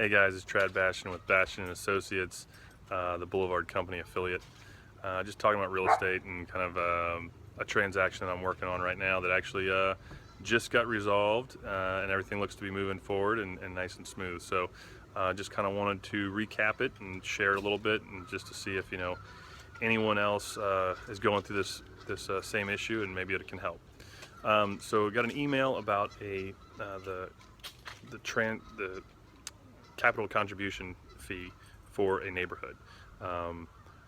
Hey guys, it's Trad Bastion with Bastion and Associates, the Boulevard Company affiliate. Just talking about real estate and kind of a transaction that I'm working on right now that actually just got resolved, and everything looks to be moving forward and nice and smooth. So just kind of wanted to recap it and share a little bit, and just to see if anyone else is going through this same issue and maybe it can help. So I got an email about the capital contribution fee for a neighborhood,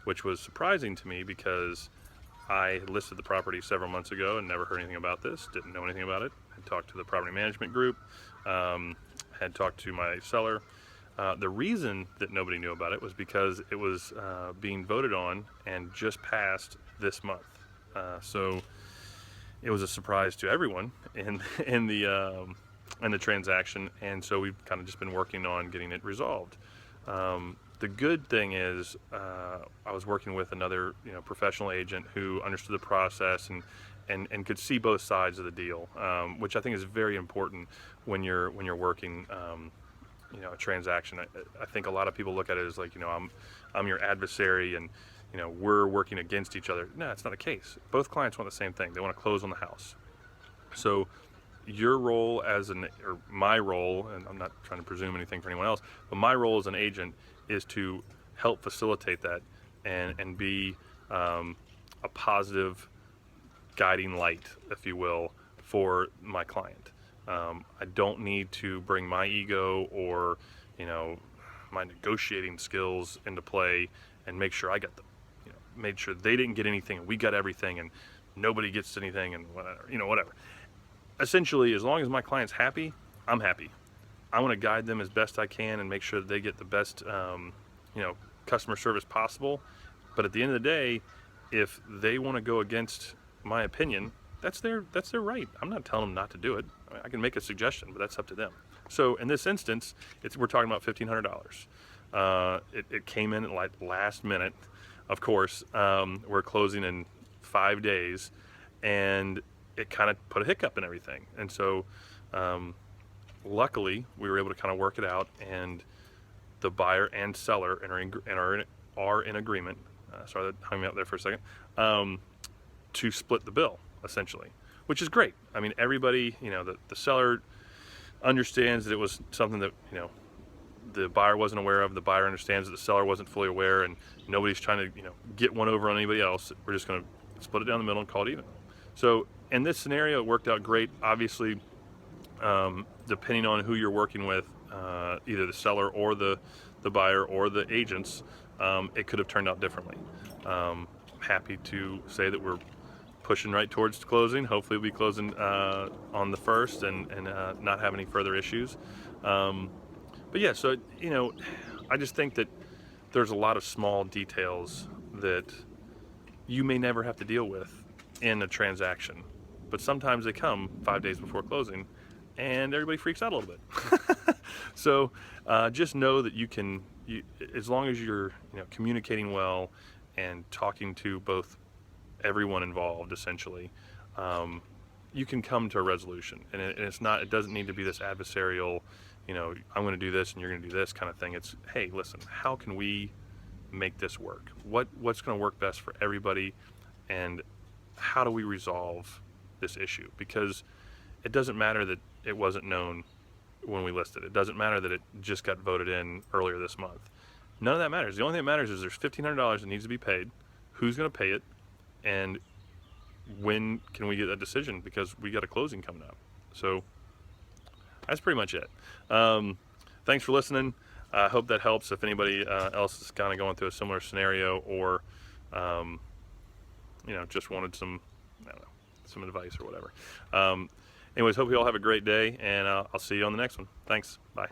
which was surprising to me because I had listed the property several months ago and never heard anything about this, didn't know anything about it. Had talked to the property management group, had talked to my seller. The reason that nobody knew about it was because it was being voted on and just passed this month. So it was a surprise to everyone in the transaction, and so we've kind of just been working on getting it resolved. The good thing is I was working with another professional agent who understood the process and could see both sides of the deal, which I think is very important when you're working a transaction. I think a lot of people look at it as like, I'm your adversary and we're working against each other. No, it's not the case. Both clients want the same thing. They want to close on the house. So your role or my role, and I'm not trying to presume anything for anyone else, but my role as an agent is to help facilitate that and be a positive guiding light, if you will, for my client. I don't need to bring my ego or my negotiating skills into play and make sure I got made sure they didn't get anything and we got everything and nobody gets anything and whatever. Essentially, as long as my client's happy, I'm happy. I want to guide them as best I can and make sure that they get the best customer service possible. But at the end of the day, if they want to go against my opinion, that's their right. I'm not telling them not to do it. I can make a suggestion, but that's up to them. So in this instance, we're talking about $1,500. It came in at like last minute. Of course, we're closing in 5 days, and it kind of put a hiccup in everything. And so luckily we were able to kind of work it out, and the buyer and seller are in agreement. Sorry that hung me up there for a second. To split the bill, essentially, which is great. I mean, everybody, the seller understands that it was something that the buyer wasn't aware of. The buyer understands that the seller wasn't fully aware, and nobody's trying to get one over on anybody else. We're just going to split it down the middle and call it even. So in this scenario, it worked out great. Obviously, depending on who you're working with, either the seller or the buyer or the agents, it could have turned out differently. Happy to say that we're pushing right towards closing. Hopefully we'll be closing on the 1st and not have any further issues. But yeah, so I just think that there's a lot of small details that you may never have to deal with in a transaction, but sometimes they come 5 days before closing and everybody freaks out a little bit. So just know that as long as you're communicating well and talking to both everyone involved, essentially, you can come to a resolution. And it doesn't need to be this adversarial, I'm going to do this and you're going to do this kind of thing. It's, hey, listen, how can we make this work? What's going to work best for everybody, and how do we resolve this issue? Because it doesn't matter that it wasn't known when we listed it. It doesn't matter that it just got voted in earlier this month. None of that matters. The only thing that matters is there's $1,500 that needs to be paid. Who's going to pay it? And when can we get that decision? Because we got a closing coming up. So that's pretty much it. Thanks for listening. I hope that helps if anybody else is kind of going through a similar scenario, or just wanted some advice or whatever. Anyways, hope you all have a great day, and I'll see you on the next one. Thanks. Bye.